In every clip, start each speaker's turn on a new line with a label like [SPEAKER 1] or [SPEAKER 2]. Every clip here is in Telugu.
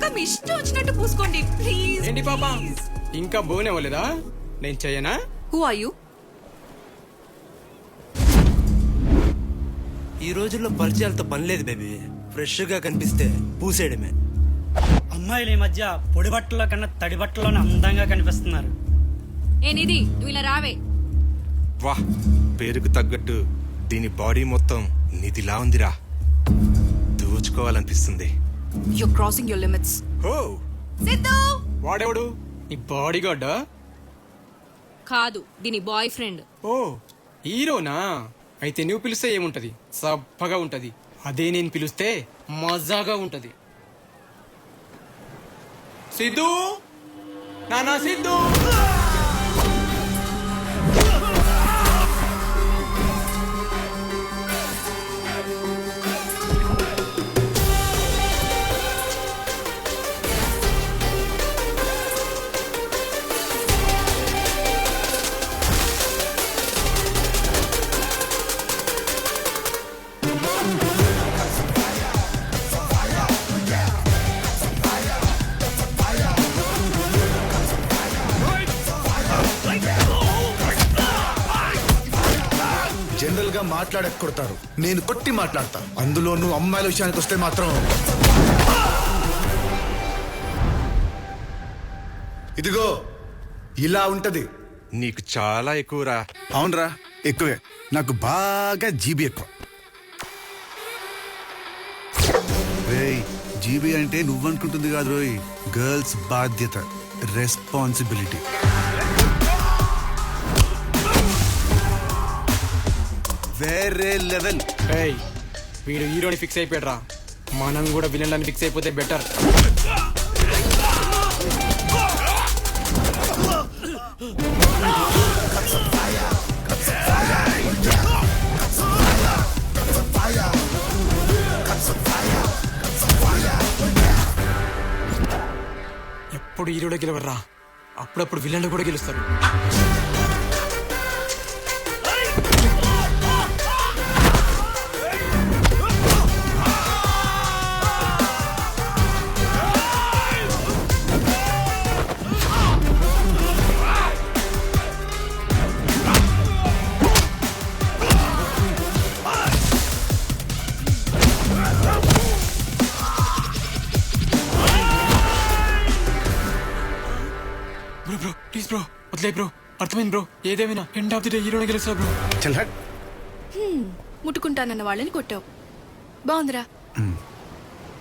[SPEAKER 1] అయిపోయాక మీ ఇష్టం వచ్చినట్టు పూసుకోండి ప్లీజ్.
[SPEAKER 2] ఏంటి పాప ఇంకా బోనవ్వలేదా? నేను చెయ్యనా?
[SPEAKER 1] Who are you?
[SPEAKER 3] ఈ రోజుల్లో పరిచయాలతో పని లేదు బేబీ. ఫ్రెష్ గా కనిపిస్తే పూసేయడమే.
[SPEAKER 4] అమ్మాయిలు ఈ మధ్య పొడి బట్టల్లో కన్నా తడి బట్టల్లోనే అందంగా కనిపిస్తున్నారు.
[SPEAKER 1] ఏ నిధి, నువ్వు ఇలా రావే.
[SPEAKER 5] వా, పేరుకు తగ్గట్టు దీని బాడీ మొత్తం నిధిలా ఉందిరా. దోచుకోవాలనిపిస్తుంది.
[SPEAKER 1] You're crossing your limits.
[SPEAKER 5] ఓ
[SPEAKER 1] సిద్ధు
[SPEAKER 2] వాడెవడు? నీ బాడీ గార్డా?
[SPEAKER 1] కాదు, దీని బాయ్ ఫ్రెండ్.
[SPEAKER 2] ఓ హీరోనా? అయితే నువ్వు పిలిస్తే ఏముంటది? సబ్బగా ఉంటది. అదే నేను పిలిస్తే మజాగా ఉంటది. సిద్ధు, నానా సిద్ధు.
[SPEAKER 6] జనరల్ గా మాట్లాడక కొడతారు, నేను కొట్టి మాట్లాడతా. అందులోనూ అమ్మాయిల విషయానికి వస్తే మాత్రం ఇదిగో ఇలా ఉంటది.
[SPEAKER 5] నీకు చాలా ఎక్కువరా.
[SPEAKER 6] అవునరా, ఎక్కువే. నాకు బాగా జీబీ ఎక్కువ. జీబీ అంటే నువ్వనుకుంటుంది కాదు రోయ్, గర్ల్స్ బాధ్యత, రెస్పాన్సిబిలిటీ. వేరే లెవెల్.
[SPEAKER 2] ఏయ్, వీడు హీరోని ఫిక్స్ అయిపోయాడ్రా. మనం కూడా విలన్లని ఫిక్స్ అయిపోతే బెటర్. ఎప్పుడు హీరోడే గెలవర్రా, అప్పుడప్పుడు విలన్లు కూడా గెలుస్తారు. బ్రో ప్లీజ్ బ్రో, వదిలే బ్రో. అర్థమైంది బ్రో, ఏదేమైనా ఎండ్ ఆఫ్ ది డే హీరోని గెలుస్తా బ్రో.
[SPEAKER 6] చల్ హట్.
[SPEAKER 1] ముట్టుకుంటానన్న వాళ్ళని కొట్టావు, బాగుందిరా.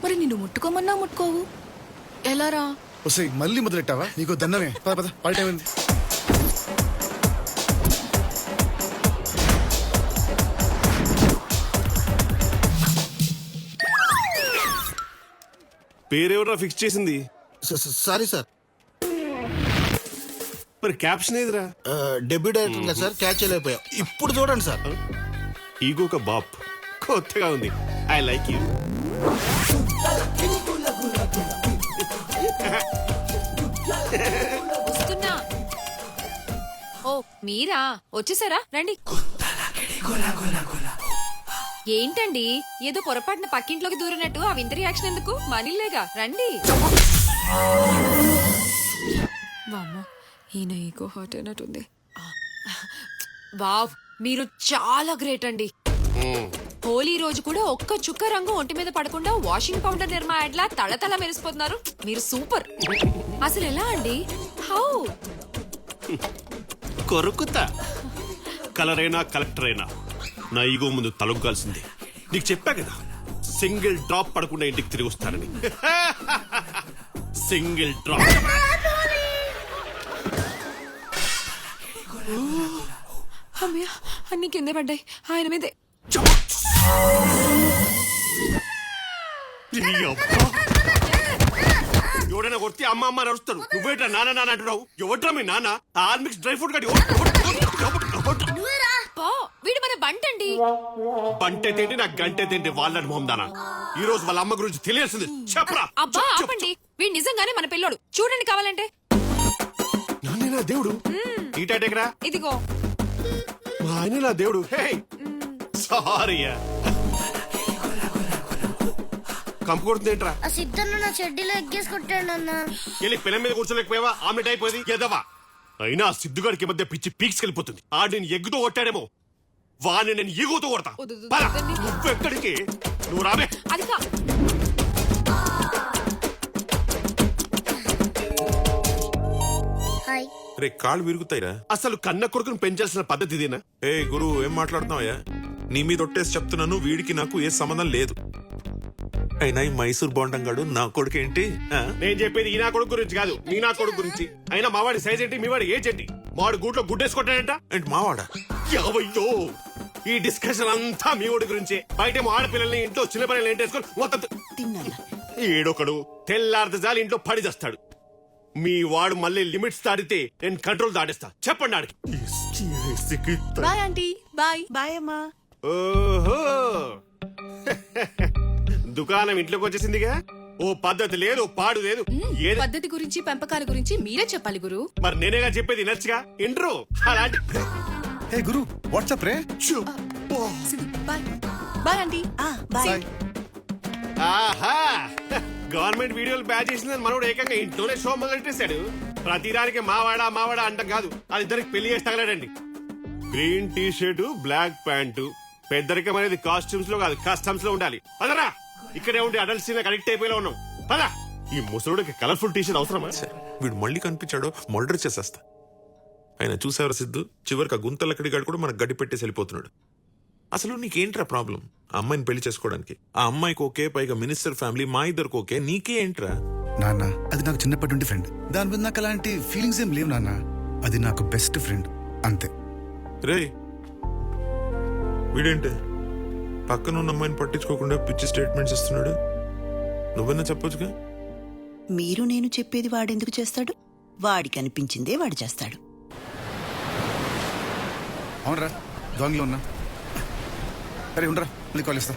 [SPEAKER 1] మరి నిన్ను ముట్టుకోమన్నా ముట్టుకోవు, ఎలారా?
[SPEAKER 6] వస్తే మళ్ళీ మొదలెట్టావా? నీకు దండమే. పద పద, పార్టీ అయింది.
[SPEAKER 7] పేరెవరా ఫిక్స్ చేసింది?
[SPEAKER 8] సారీ సార్,
[SPEAKER 7] మరి క్యాప్షన్ ఏదిరా?
[SPEAKER 8] డెబ్యూ డైరెక్టర్ కదా సార్, క్యాచ్ చేయలేకపోయా. ఇప్పుడు చూడండి సార్.
[SPEAKER 7] ఈగో క బాప్, కొత్తగా ఉంది. I like you.
[SPEAKER 1] వస్తున్నా. ఓ మీరా, వచ్చేసారా? రండి. ఏంటండి, ఏదో పొరపాటున పక్కింట్లోకి దూరినట్టు ఆ వింత రియాక్షన్ ఎందుకు? మనీలేగా, రండి. వామ్మో, ఈయన ఈగో హర్ట్ అయినట్టుంది. వావ్, మీరు చాలా గ్రేట్ అండి. హోలీ రోజు కూడా ఒక్క చుక్క రంగు ఒంటి మీద పడకుండా వాషింగ్ పౌడర్ నిర్మా యాడ్లా తళతళ మెరిసిపోతున్నారు. మీరు సూపర్. అసలు ఎలా అండి? హౌ?
[SPEAKER 7] కొరుకుతా. కలర్ అయినా కలెక్టర్ అయినా నా ఈగో ముందు తలొగ్గాల్సిందే. నీకు చెప్పా కదా, సింగిల్ డ్రాప్ పడకుండా ఇంటికి తిరిగి వస్తానని. Single drop.
[SPEAKER 1] అమ్మయ్య, అన్ని కిందే పడ్డాయి ఆయన మీదే.
[SPEAKER 7] ఎవడైనా కొడితే అమ్మ అమ్మ నడుస్తాడు. నువ్వేట్రా నాన్న నాన్న అంటున్నావు? ఎవట్రా మీ నాన్న? ఆర్మిక్స్ డ్రై ఫ్రూట్ గడి.
[SPEAKER 1] వీడు మన బంటండి.
[SPEAKER 7] బంటే తింటే నాకు గంటే తింటే వాళ్ళని మొహందానా. ఈ రోజు వాళ్ళ అమ్మ గురించి తెలియాల్సింది. చెప్పరా.
[SPEAKER 1] అబ్బా ఆపండి, వీడు నిజంగానే మన పిల్లోడు. చూడండి కావాలంటే.
[SPEAKER 7] నాన్న దేవుడు. ఈ టైటెకరా
[SPEAKER 1] ఇదిగో.
[SPEAKER 7] మా ఆయన నా దేవుడు. Hey sorry. కంపు కొడుతుంది ఏంట్రా?
[SPEAKER 9] ఆ సిద్ధన్న నా చెడ్డీలో ఎగ్గేసి కొట్టాడు అన్న.
[SPEAKER 7] వెళ్ళి పిల్ల మీద కూర్చోలేకపోయావా? ఆమ్లెట్ అయిపోయింది ఎదవా. అయినా ఆ సిద్ధుగాడికి మధ్య పిచ్చి పీక్స్ వెళ్ళిపోతుంది. ఆడు నేను ఎగ్గుతో కొట్టాడేమో, వాడిని నేను ఈగోతో కొడతా. పద, నువ్వెక్కడికి? నువ్వు రాబే.
[SPEAKER 1] అది కా
[SPEAKER 9] హాయ్.
[SPEAKER 10] రే కాళ్ళు విరుగుతాయిరా.
[SPEAKER 7] అసలు కన్న కొడుకుని పెంచాల్సిన పద్ధతి ఇదేనా?
[SPEAKER 10] ఏ గురు ఏం మాట్లాడుతున్నావయ్యా? నీ మీద ఒట్టేసి చెప్తున్నాను, వీడికి నాకు ఏ సంబంధం లేదు. అయినా ఈ మైసూర్ బోండంగాడు నా కొడుకు ఏంటి?
[SPEAKER 7] నేను చెప్పేది ఈ నా కొడుకు గురించి కాదు, మీ నా కొడుకు గురించి. అయినా మావాడి సైజ్ ఏంటి, మీవాడి ఏజ్ ఏంటి? మావాడు గూట్లో గుడ్డేసుకుంటాడంట.
[SPEAKER 10] ఏంటి మావాడా?
[SPEAKER 7] యావయ్యో, ఈ డిస్కషన్ అంతా మీ వాడి గురించే. బయటేమో ఆడపిల్లల్ని, ఇంట్లో చిన్న పిల్లల్ని ఏంటేసుకొని మొత్తం ఏడొకడు తెల్లారితే చాలు ఇంట్లో పడి చేస్తాడు. మీ వాడు మళ్ళీ లిమిట్స్ దాటితే నేను కంట్రోల్ దాటిస్తా. చెప్పండి ఆడికి.
[SPEAKER 1] Bye aunty. బాయ్.
[SPEAKER 11] బాయ్ అమ్మా.
[SPEAKER 7] ఓహో, దుకాణం ఇంట్లోకి వచ్చేసిందిగా. ఓ పద్ధతి లేదు, పాడు లేదు. ఏది
[SPEAKER 1] పద్ధతి గురించి పెంపకాల గురించి మీరే చెప్పాలి గురు.
[SPEAKER 7] మరి నేనేగా చెప్పేది, నచ్చగా ఇంట్రో అలాంటి.
[SPEAKER 6] హే గురు వాట్సాప్ రే.
[SPEAKER 1] బాయ్. Bye aunty.
[SPEAKER 11] బాయ్.
[SPEAKER 7] ఆహా, గవర్నమెంట్ వీడియోలు బ్యాచ్ చేసిందని మనోడు ఏకంగా ఇంట్లోనే షో మొదలెట్టేశాడు. ప్రతిదానికి మావాడా మావాడా అంటాం కాదు, అది ఇద్దరికి పెళ్లి చేసి తగలడండి. Green T shirt, black pant. పెద్దరికం అనేది కాస్ట్యూమ్స్ లో కాదు, కస్టమ్స్ లో ఉండాలి. పదరా, ఇక్కడే ఉండి అడల్ట్ సీన్ అడిక్ట్ అయిపోయేలా ఉన్నాం. పద. ఈ ముసలుడికి కలర్ఫుల్ టీ షర్ట్ అవసరమా?
[SPEAKER 10] వీడు మళ్ళీ కనిపించాడో మర్డర్ చేసేస్తా. ఆయన చూసేవారు సిద్ధు, చివరికి ఆ గుంతలక్కడి గాడు కూడా మనకు గడ్డి పెట్టేసి వెళ్ళిపోతున్నాడు. అసలు నీకేంట్రా ప్రాబ్లం? ఆ అమ్మాయిని పెళ్లి చేసుకోవడానికి. ఆ అమ్మాయికి ఓకే, పైగా మినిస్టర్ ఫ్యామిలీ, మా ఇద్దరికి ఓకే, నీకే ఏంట్రా?
[SPEAKER 6] నాన్న అది నాకు చిన్నప్పటి నుండి ఫ్రెండ్. దాని మీద నాకు అలాంటి ఫీలింగ్స్ ఏం లేవు నాన్న. అది నాకు బెస్ట్ ఫ్రెండ్ అంతే.
[SPEAKER 10] రే వీడేంటి పక్కన ఉన్న అమ్మాయిని పట్టించుకోకుండా పిచ్చి స్టేట్మెంట్స్ ఇస్తున్నాడు? నువ్వన్నా చెప్పొచ్చుగా.
[SPEAKER 11] మీరు నేను చెప్పేది వాడెందుకు చేస్తాడు? వాడికి అనిపించిందే వాడు చేస్తాడు.
[SPEAKER 6] అవునరా, దొంగలో ఉన్నా. సరే ఉండరా, మళ్ళీ కాల్ ఇస్తా.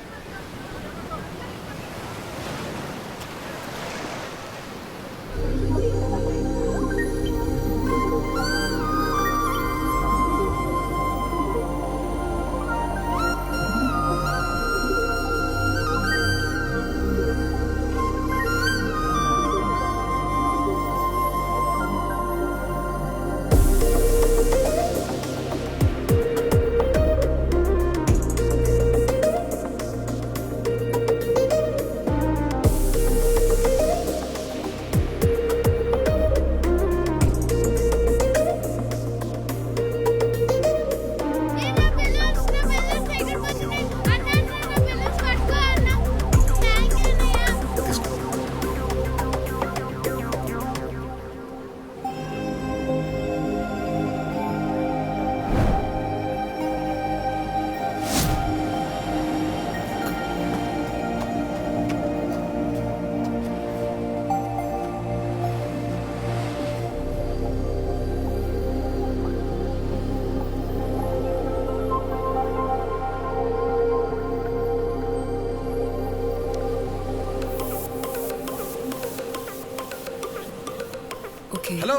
[SPEAKER 6] హలో,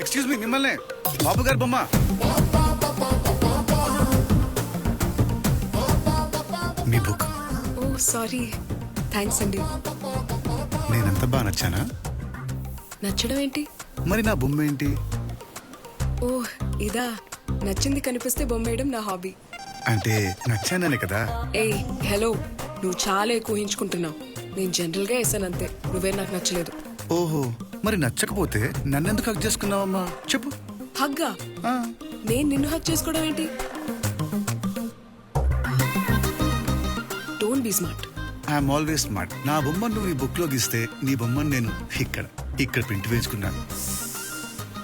[SPEAKER 6] ఎక్స్క్యూజ్ మీ, మిమ్మల్ని. బాబు గారు బొమ్మ. మీ బుక్.
[SPEAKER 1] ఓ సారీ. థ్యాంక్స్ అండి.
[SPEAKER 6] నేనంత బాగా నచ్చానా?
[SPEAKER 1] నచ్చడం ఏంటి?
[SPEAKER 6] మరి నా బొమ్మ ఏంటి?
[SPEAKER 1] ఓ ఇదా, నచ్చింది కనిపిస్తే బొమ్మేయడం నా హాబీ.
[SPEAKER 6] అంటే నచ్చాననే కదా.
[SPEAKER 1] ఏ హలో, నువ్వు చాలా ఎక్కువ ఊహించుకుంటున్నావు. నేను జనరల్ గా వేసాను అంతే, నువ్వే నాకు నచ్చలేదు.
[SPEAKER 6] ఓహో, మరి నచ్చకపోతే నన్నెందుకు హక్ చేసుకున్నావమ్మా? చెప్పు.
[SPEAKER 1] హగ్గా? నేను నిన్ను హక్ చేసుకోవడం ఏంటి? Don't be smart.
[SPEAKER 6] I'm always smart. నా బొమ్మను నువ్వు ఈ బుక్ లో గీస్తే నీ బొమ్మను నేను ఇక్కడ ప్రింట్ వేసుకున్నాను.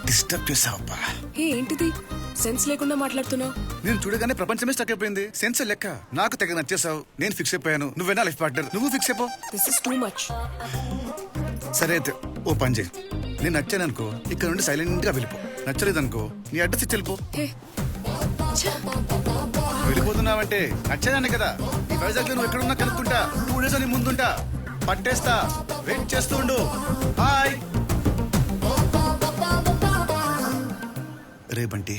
[SPEAKER 6] డిస్టర్బ్ చేసావబ్బా.
[SPEAKER 1] ఏంటిది సెన్స్ లేకుండా మాట్లాడుతున్నావు?
[SPEAKER 6] నేను చూడగానే ప్రపంచమే స్టక్ అయిపోయింది. సెన్స్ లెక్క. నాకు తెగ నచ్చేసావు. నేను ఫిక్స్ అయిపోయాను. నువ్వేనా లైఫ్ పార్ట్నర్? నువ్వు ఫిక్స్ అయిపో.
[SPEAKER 1] This is too much.
[SPEAKER 6] సరే అయితే ఓ పని చేయి. నేను నచ్చాననుకో, ఇక్కడ నుండి సైలెంట్ గా వెళ్ళిపో. నచ్చలేదనుకో, నీ అడ్రస్ ఇచ్చి వెళ్ళిపో. వెళ్ళిపోతున్నావంటే నచ్చేదాన్ని కదా. ఈ వైజాగ్ నువ్వు ఎక్కడున్నా కనుక్కుంటా. 2 days అని ముందుంటా. పట్టేస్తా. వెయిట్ చేస్తూ ఉండు. హాయ్. రే బంటి,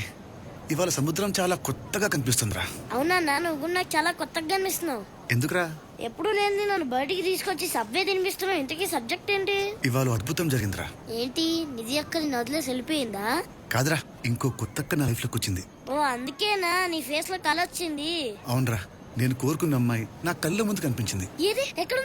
[SPEAKER 6] ఇవాళ సముద్రం చాలా కొత్తగా కనిపిస్తుందిరా.
[SPEAKER 9] అవునా, నువ్వు నాకు చాలా కొత్తగా అనిపిస్తున్నావు.
[SPEAKER 6] ఎందుకురా?
[SPEAKER 9] ఎప్పుడు లేని నన్ను బయటికి తీసుకొచ్చి సబ్వే తినిపిస్తున్నావు. ఇంతకీ సబ్జెక్ట్ ఏంటి?
[SPEAKER 6] ఇవాళ అద్భుతం జరిగిందిరా.
[SPEAKER 9] ఏంటి, నిధి అక్కని నదిలేసి వెళ్ళిపోయిందా?
[SPEAKER 6] కాదురా, ఇంకో కొత్తక్క నా లైఫ్ లోకి వచ్చింది.
[SPEAKER 9] ఓ అందుకేనా నీ ఫేస్ లో కళ వచ్చింది?
[SPEAKER 6] అవునరా, నేను కోరుకున్న అమ్మాయి నా కళ్ళ ముందు కనిపించింది.
[SPEAKER 9] ఏది ఎక్కడ